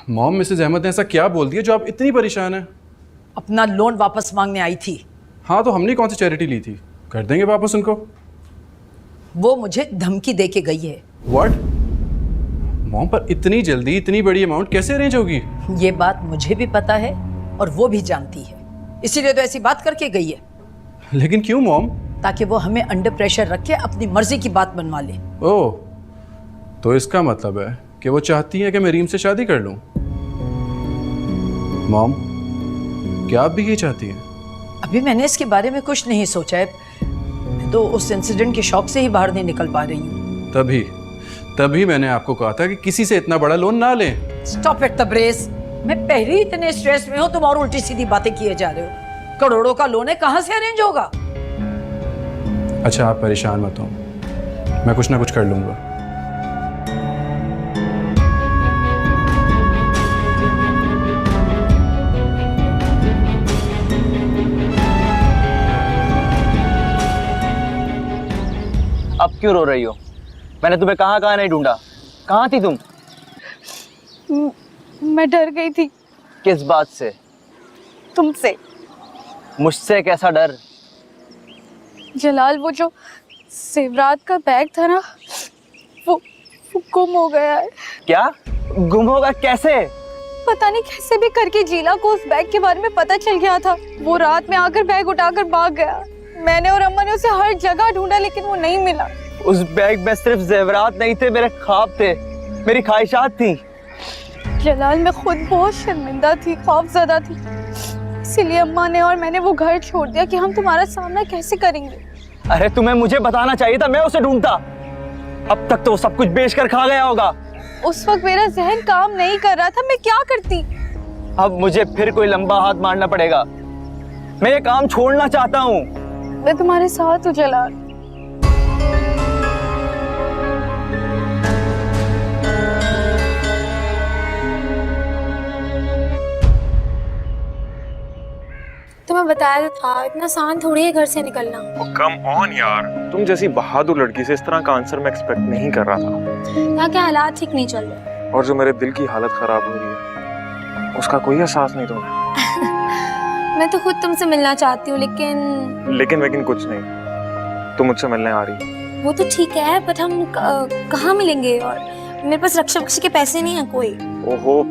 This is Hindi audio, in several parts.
मॉम, मिसेज अहमद ने ऐसा क्या बोल दिया जो आप इतनी परेशान हैं? अपना लोन वापस मांगने आई थी। हाँ, तो हमने कौन सी चैरिटी ली थी? कर देंगे वापस उनको। वो मुझे धमकी दे के गई है। व्हाट? मॉम, पर इतनी जल्दी इतनी बड़ी अमाउंट कैसे अरेंज होगी? ये बात मुझे भी पता है और वो भी जानती है, इसीलिए तो ऐसी बात करके गई है। लेकिन क्यों मॉम? ताकि वो हमें अंडर प्रेशर रख के अपनी मर्जी की बात बनवा ले। ओह, तो इसका मतलब है कि वो चाहती हैं कि मैं रीम से शादी कर लूं। मॉम, क्या आप भी ये चाहती हैं? अभी मैंने इसके बारे में कुछ नहीं सोचा है। मैं तो उस इंसिडेंट के शौक से ही बाहर नहीं निकल पा रही हूँ। तभी मैंने आपको कहा था कि किसी से इतना बड़ा लोन ना लें। स्टॉप इट तब्रेज़, मैं पहले ही इतने स्ट्रेस में हूँ, तुम और उल्टी सीधी बातें किए जा रहे हो। करोड़ों का लोन है, कहाँ से अरेंज होगा? अच्छा, आप परेशान मत हो, मैं कुछ ना कुछ कर लूंगा। अब क्यों रो रही हो? मैंने तुम्हें कहाँ कहाँ नहीं ढूंढा। कहाँ थी तुम? मैं डर गई थी। किस बात से? तुमसे। मुझसे कैसा डर? जलाल, वो जो सेवरात का बैग था ना, वो गुम हो गया है। क्या? गुम होगा कैसे? पता नहीं कैसे भी करके जीला को उस बैग के बारे में पता चल गया था। वो रात में आकर बैग उठाकर भाग गया। मैंने और अम्मा ने उसे हर जगह ढूंढा लेकिन वो नहीं मिला। उस बैग में सिर्फ जेवरात नहीं थे, मेरे ख्वाब थे, मेरी ख्वाहिशात थी। जलाल, मैं खुद बहुत शर्मिंदा थी, खौफजदा थी, इसीलिए अम्मा ने और मैंने वो घर छोड़ दिया कि हम तुम्हारा सामना कैसे करेंगे। अरे तुम्हें मुझे बताना चाहिए था, मैं उसे ढूंढता। अब तक तो वो सब कुछ बेच कर खा गया होगा। उस वक्त मेरा जहन काम नहीं कर रहा था, मैं क्या करती। अब मुझे फिर कोई लंबा हाथ मारना पड़ेगा। मैं ये काम छोड़ना चाहता हूँ। मैं तुम्हारे साथ हूँ जलाल। तुम्हें बताया तो था, इतना आसान थोड़ी है घर से निकलना। कम ऑन यार, तुम जैसी बहादुर लड़की से इस तरह का आंसर मैं एक्सपेक्ट नहीं कर रहा था। यहाँ के हालात ठीक नहीं चल रहे। और जो मेरे दिल की हालत खराब हो रही है, उसका कोई एहसास नहीं तुम्हें। मैं तो खुद तुमसे मिलना चाहती हूँ, लेकिन कुछ नहीं। तुम मुझसे मिलने आ रही? वो तो ठीक है, बट हम कहाँ मिलेंगे? और मेरे पास रक्षा बख्शी के पैसे नहीं है कोई। ओहो,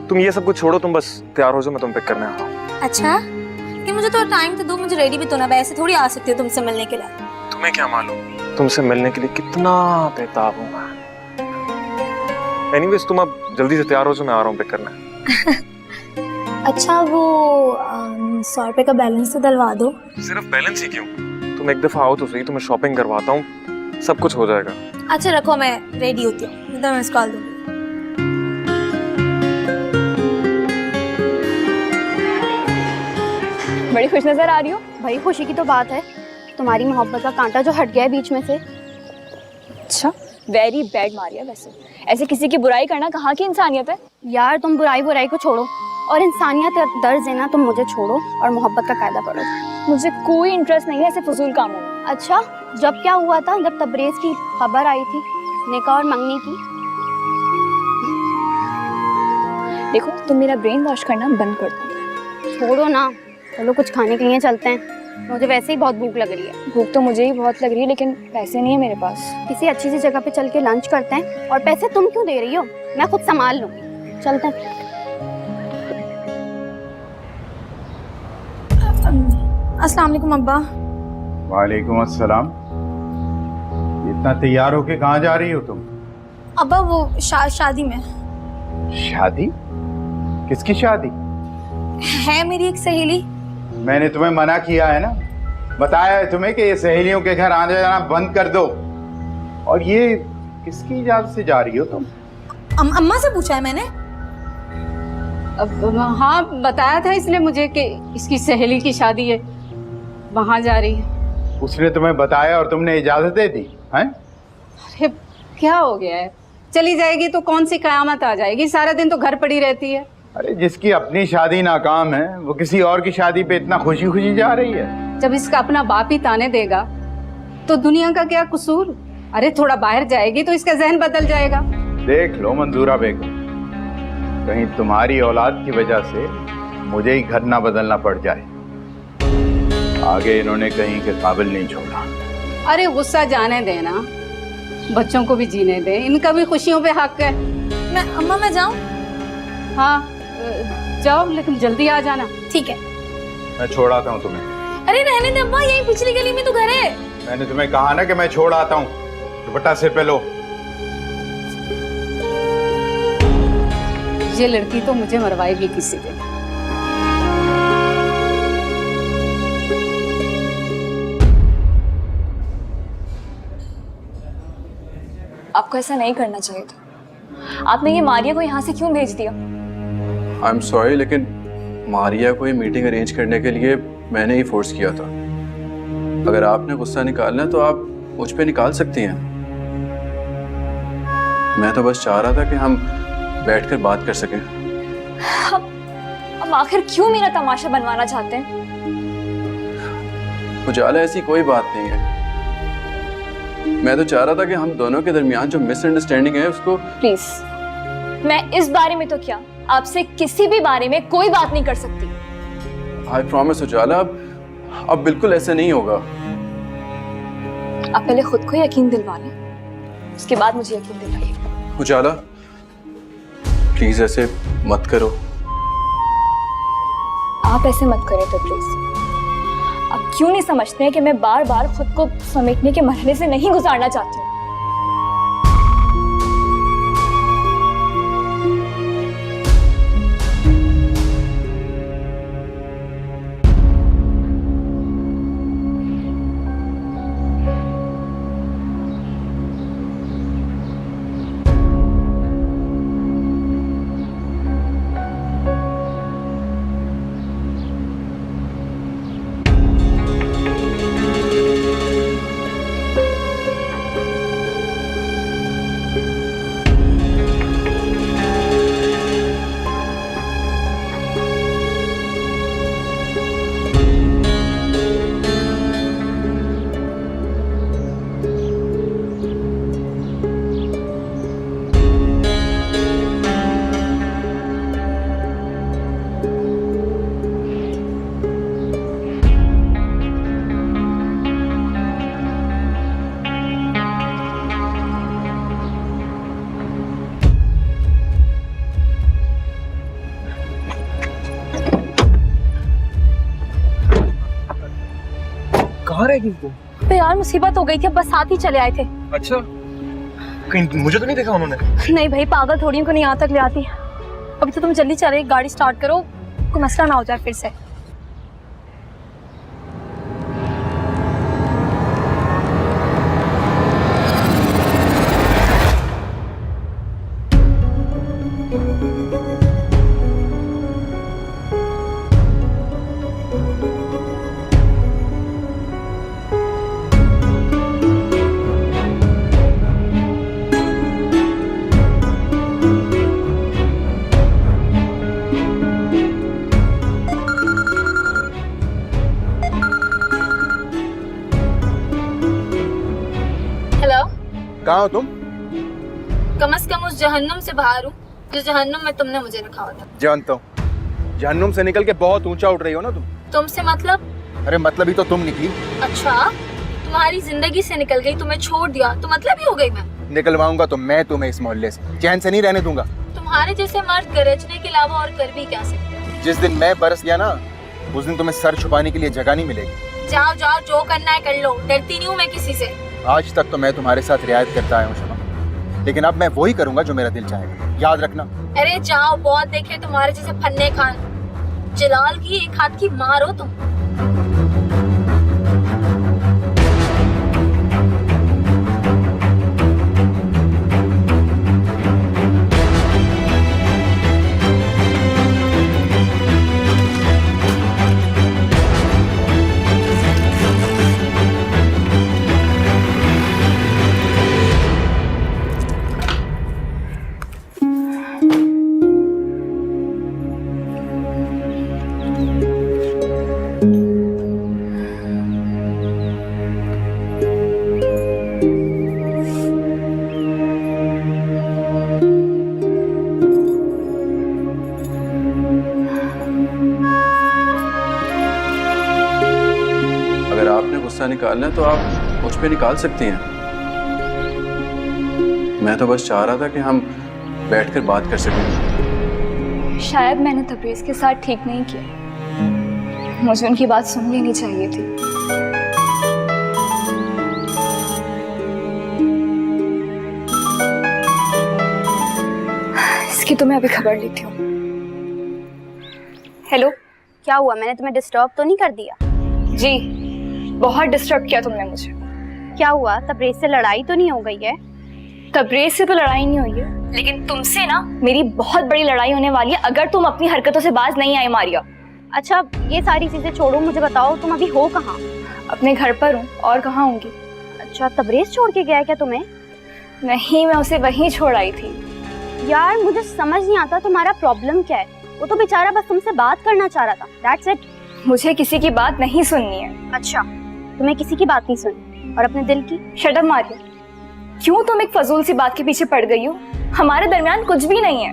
तुम ये सब कुछ छोड़ो, तुम बस तैयार हो जाओ, मैं तुम पिक करने आ रहा हूँ। अच्छा, लेकिन मुझे तो टाइम तो दो, मुझे रेडी भी तो ना। ऐसे थोड़ी आ सकती हो तुमसे मिलने के लिए। तुम्हें क्या मालूम तुमसे मिलने के लिए कितना बेताब हूँ मैं। एनीवेज, तुम अब जल्दी से तैयार हो जाओ, मैं आ रहा हूँ पिक करने। अच्छा, वो 100 रुपए का बैलेंस तो डलवा दो। सिर्फ बैलेंस ही क्यों, तुम एक दफा आओ तो सही, तुम्हें शॉपिंग करवाता हूँ, सब कुछ हो जाएगा। अच्छा रखो, मैं रेडी होती हूँ, मैं तुम्हें मिस कॉल दूंगी। बड़ी खुश नजर आ रही हो। भाई, खुशी की तो बात है, तुम्हारी मोहब्बत का कांटा जो हट गया है बीच में से। अच्छा, वेरी बैड मारिया। वैसे ऐसे किसी की बुराई करना कहाँ की इंसानियत है? यार, तुम बुराई को छोड़ो और इंसानियत दर्ज देना तुम मुझे छोड़ो और मोहब्बत का कायदा पढ़ो। मुझे कोई इंटरेस्ट नहीं है ऐसे फजूल कामों में। अच्छा, जब क्या हुआ था? जब तबरेज की खबर आई थी निकाह और मंगनी की। देखो, तुम मेरा ब्रेन वॉश करना बंद कर दो। छोड़ो ना, चलो कुछ खाने के लिए चलते हैं, मुझे वैसे ही बहुत भूख लग रही है। भूख तो मुझे ही बहुत लग रही है, लेकिन पैसे नहीं है मेरे पास। किसी अच्छी सी जगह पे चल के लंच करते हैं। और पैसे तुम क्यों दे रही हो? मैं खुद संभाल लूंगी, चलते हैं। अस्सलाम वालेकुम अब्बा। वालेकुम अस्सलाम। इतना तैयार होके कहाँ जा रही हो तुम? अब्बा, वो शादी में। शादी? किसकी शादी? है मेरी एक सहेली। मैंने तुम्हें मना किया है ना, बताया है तुम्हें कि ये सहेलियों के घर आने जाना बंद कर दो। और ये किसकी इजाजत से जा रही हो तुम? अम्मा से पूछा है मैंने। अब हाँ, बताया था इसने मुझे कि इसकी सहेली की शादी है, वहाँ जा रही है। उसने तुम्हें बताया और तुमने इजाजत दे दी हैं? अरे क्या हो गया है? चली जाएगी तो कौन सी कयामत आ जाएगी? सारा दिन तो घर पड़ी रहती है। अरे जिसकी अपनी शादी नाकाम है वो किसी और की शादी पे इतना खुशी खुशी जा रही है। जब इसका अपना बाप ही ताने देगा तो दुनिया का क्या कसूर? अरे थोड़ा बाहर जाएगी तो इसका जहन बदल जाएगा। देख लो मंजूरा बेगम, कहीं तुम्हारी औलाद की वजह से मुझे ही घर ना बदलना पड़ जाए। आगे इन्होंने कहीं के काबिल नहीं छोड़ा। अरे गुस्सा जाने देना, बच्चों को भी जीने दे, इनका भी खुशियों पे हक है। अम्मा मैं जाऊँ? हाँ जाओ, लेकिन जल्दी आ जाना। ठीक है। मैं छोड़ आता हूँ तुम्हें। अरे रहने दे अम्मा, यही पिछली गली में तो घर है। मैंने तुम्हें कहा ना कि मैं छोड़ आता हूँ। दुपट्टा सिर पे लो। ये लड़की तो मुझे मरवाएगी किसी दिन। आपको ऐसा नहीं करना चाहिए था। आपने ये मारिया को यहाँ से क्यों भेज दिया? आई एम सॉरी, लेकिन मारिया को ये मीटिंग अरेंज करने के लिए मैंने ही फोर्स किया था। अगर आपने गुस्सा निकालना है तो आप मुझ पे निकाल सकती हैं। मैं तो बस चाह रहा था कि हम बैठकर बात कर सकें। अब आखिर क्यों मेरा तमाशा बनवाना चाहते हैं? उजाला, ऐसी कोई बात नहीं है। मैं तो चाह रहा था कि हम दोनों के दरमियान जो मिसअंडरस्टैंडिंग है उसको। प्लीज, मैं इस बारे में तो क्या, आपसे किसी भी बारे में कोई बात नहीं कर सकती। आई प्रॉमिस उजाला, अब बिल्कुल ऐसे नहीं होगा। आप पहले खुद को यकीन दिलवा लें, उसके बाद मुझे यकीन दिलाइए। उजाला प्लीज ऐसे मत करो। आप ऐसे मत करें तो प्लीज। आप क्यों नहीं समझते हैं कि मैं बार बार खुद को समेटने के मरहले से नहीं गुजारना चाहती हूँ? कहाँ रह गई तू? तो यार मुसीबत हो गई थी, अब बस साथ ही चले आए थे। अच्छा, कहीं मुझे तो नहीं देखा उन्होंने? नहीं भाई, पागल थोड़ी उनको नहीं यहाँ तक ले आती। अभी तो तुम जल्दी चले, गाड़ी स्टार्ट करो, कोई मसला ना हो जाए फिर से। कहाँ हो तुम? कम से कम उस जहन्नुम से बाहर हूँ जिस जहन्नुम में तुमने मुझे रखा हुआ था। जानता हूँ, जहन्नुम से निकल के बहुत ऊंचा उठ रही हो ना तुम। तुमसे मतलब? अरे मतलब ही तो तुम निकली। अच्छा, तुम्हारी जिंदगी से निकल गई, तुम्हें छोड़ दिया तो मतलब ही हो गई मैं? निकलवाऊंगा तो मैं तुम्हें इस मोहल्ले से चैन से नहीं रहने दूंगा। तुम्हारे जैसे मर्द गरजने के अलावा और कर भी क्या सकते हैं? जिस दिन मैं बरस गया ना, उस दिन तुम्हें सर छुपाने के लिए जगह नहीं मिलेगी। जाओ जाओ, जो करना है कर लो, डरती नहीं हूँ मैं किसी से। आज तक तो मैं तुम्हारे साथ रियायत करता आया हूँ शमा, लेकिन अब मैं वही करूंगा जो मेरा दिल चाहेगा, याद रखना। अरे जाओ, बहुत देखे तुम्हारे जैसे फन्ने खान। जलाल की एक हाथ की मार हो तुम। गुस्सा निकालना है तो आप मुझ पे निकाल सकती हैं। मैं तो बस चाह रहा था कि हम बैठकर बात कर सकें। शायद मैंने तबरेज़ के साथ ठीक नहीं किया, मुझे उनकी बात सुन लेनी चाहिए थी। इसकी तो मैं अभी खबर लेती हूँ। हेलो, क्या हुआ? मैंने तुम्हें डिस्टर्ब तो नहीं कर दिया? जी बहुत डिस्टर्ब किया तुमने मुझे। क्या हुआ? तबरेज़ से लड़ाई तो नहीं हो गई है? तबरेज़ से तो लड़ाई नहीं हुई है, लेकिन तुमसे ना मेरी बहुत बड़ी लड़ाई होने वाली है अगर तुम अपनी हरकतों से बाज नहीं आई मारिया। अच्छा ये सारी चीजें छोड़ो, मुझे बताओ तुम अभी हो कहाँ? अपने घर पर हूँ, और कहाँ होंगी। अच्छा तबरेज़ छोड़ के गया है क्या तुम्हें? नहीं, मैं उसे वहीं छोड़ आई थी। यार मुझे समझ नहीं आता तुम्हारा प्रॉब्लम क्या है। वो तो बेचारा बस तुमसे बात करना चाह रहा था, दैट्स इट। मुझे किसी की बात नहीं सुननी है। अच्छा तुम्हें किसी की बात नहीं सुननी, और अपने दिल की? शट अप मारिया, क्यों तुम एक फजूल सी बात के पीछे पड़ गई हो? हमारे दरमियान कुछ भी नहीं है।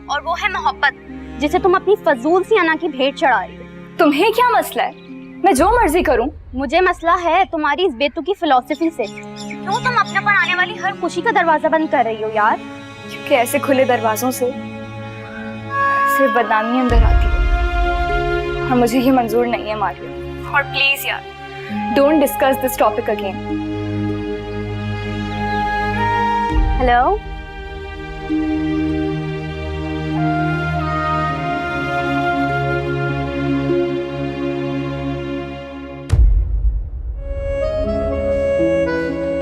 और वो है मोहब्बत, जिसे तुम अपनी फजूल सी अना की भेंट चढ़ा रही हो। तुम्हें क्या मसला है? मैं जो मर्जी करूं। मुझे मसला है तुम्हारी इस बेतुकी फिलॉसफी से। क्यों तुम अपने पर आने वाली हर खुशी का दरवाजा बंद कर रही हो यार? क्योंकि ऐसे खुले दरवाजों से सिर्फ बदनामी अंदर आती है, और मुझे ये मंजूर नहीं है मारिया। और प्लीज यार, don't discuss this topic again. Hello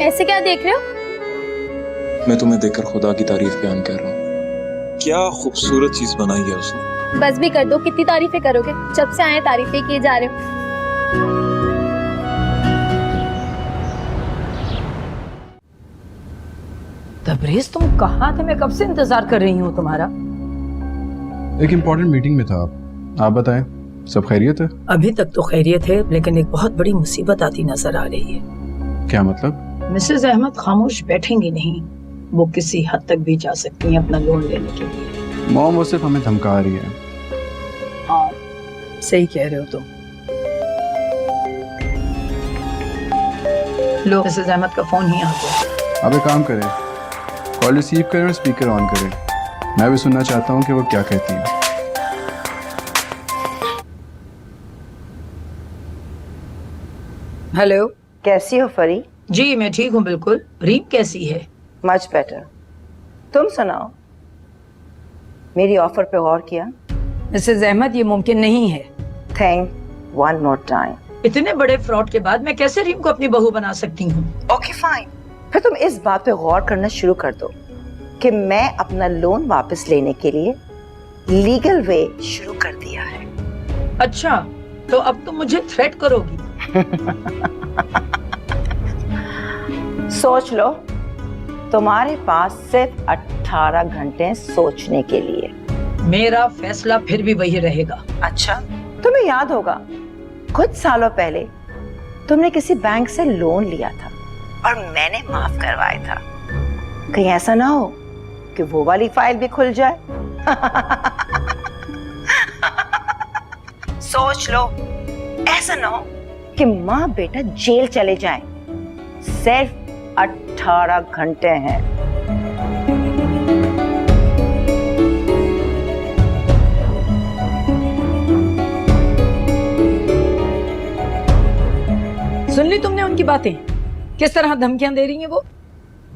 ऐसे क्या देख रहे हो? मैं तुम्हें देखकर खुदा की तारीफ बयान कर रहा हूँ। क्या खूबसूरत चीज बनाई है उसने। बस भी कर दो, कितनी तारीफें करोगे? जब से आए तारीफें किए जा रहे हो। तबरेज़ तुम कहाँ थे? मैं कब से इंतजार कर रही हूँ तुम्हारा। एक इम्पोर्टेंट मीटिंग में था। आप बताएं, सब खैरियत है? अभी तक तो खैरियत है, लेकिन एक बहुत बड़ी मुसीबत आती नजर आ रही है। क्या मतलब? मिसेज अहमद खामोश बैठेंगी नहीं, वो किसी हद तक भी जा सकती हैं अपना लोन लेने के लिए। मॉम वो सिर्फ हमें धमका रही है। हाँ सही कह रहे हो तुम। लो मिसेज अहमद का फोन ही आ गया। अब एक काम करें, कॉल रिसीव करें और स्पीकर ऑन करें। मैं भी सुनना चाहता हूँ कि वो क्या कहती है। हेलो, कैसी हो फरी? जी मैं ठीक हूँ बिल्कुल। रीम कैसी है? Much better. तुम सुनाओ, मेरी ऑफर पे गौर किया? मिसेज अहमद ये मुमकिन नहीं है। Think one more time. इतने बड़े फ्रॉड के बाद मैं कैसे रीम को अपनी बहू बना सकती हूँ? ओके फाइन, फिर तुम इस बात पे गौर करना शुरू कर दो कि मैं अपना लोन वापस लेने के लिए लीगल वे शुरू कर दिया है। अच्छा तो अब तुम मुझे थ्रेट करोगी? सोच लो, तुम्हारे पास सिर्फ 18 घंटे सोचने के लिए। मेरा फैसला फिर भी वही रहेगा। अच्छा, तुम्हें याद होगा कुछ सालों पहले तुमने किसी बैंक से लोन लिया था और मैंने माफ करवाया था। कहीं ऐसा ना हो कि वो वाली फाइल भी खुल जाए। सोच लो, ऐसा ना हो कि माँ बेटा जेल चले जाएं। सिर्फ 18 घंटे हैं। सुन ली तुमने उनकी बातें? किस तरह धमकियां दे रही हैं वो?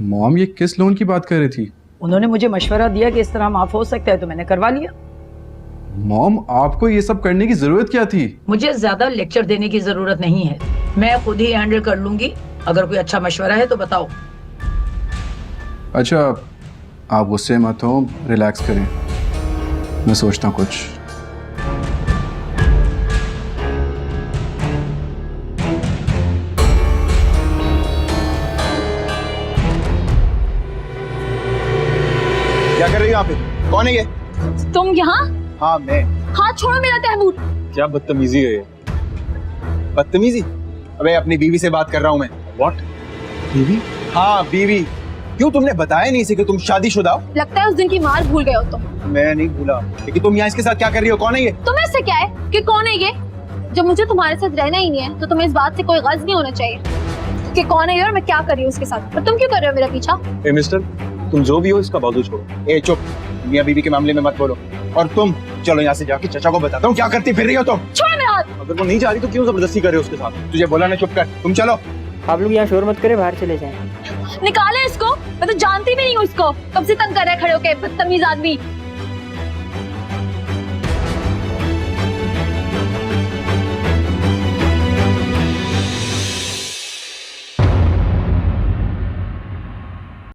मॉम ये किस लोन की बात कर रही थी? उन्होंने मुझे मशवरा दिया कि इस तरह माफ हो सकता है, तो मैंने करवा लिया। मॉम आपको ये सब करने की जरूरत क्या थी? मुझे ज्यादा लेक्चर देने की जरूरत नहीं है, मैं खुद ही हैंडल कर लूंगी। अगर कोई अच्छा मशवरा है तो बताओ। अच्छा आप गुस्से मत हो, रिलैक्स करें, मैं सोचता हूँ कुछ। क्या कर रही हो यहाँ पे? कौन है ये? तुम यहाँ? हाँ मैं। हाथ छोड़ो मेरा तहमूर। क्या बदतमीजी है ये? बदतमीजी? अबे अपनी बीवी से बात कर रहा हूँ मैं। What? बीवी? हाँ बीवी। क्यों तुमने बताया नहीं इसे कि तुम शादीशुदा हो? लगता है उस दिन की मार भूल गए हो तुम। मैं नहीं भूला, लेकिन तुम यहाँ इसके साथ क्या कर रही हो? कौन है ये? तुम्हें इससे क्या है कि कौन है ये? जब मुझे तुम्हारे साथ रहना ही नहीं है तो तुम्हें इस बात से कोई गज़ नहीं होना चाहिए कि कौन है ये और मैं क्या कर रही हूँ उसके साथ। पर तुम क्यों कर रहे हो मेरा पीछा? ए मिस्टर, तुम जो भी हो इसका बाजू छोड़ो। ए चुप, मियाँ बीवी के मामले में मत बोलो। और तुम चलो यहाँ से जाके चचा को बताता हूँ क्या करती फिर रही हो तुम। छोड़ मेरा हाथ। अगर वो नहीं जा रही तो क्यों जबरदस्ती कर रहे हो उसके साथ? तुझे बोला ना चुप कर, तुम चलो। आप लोग यहाँ शोर मत करें, बाहर चले जाएं। निकाले इसको, मैं तो जानती भी नहीं हूँ इसको। कब से तंग कर रहा है खड़े होके, बदतमीज आदमी।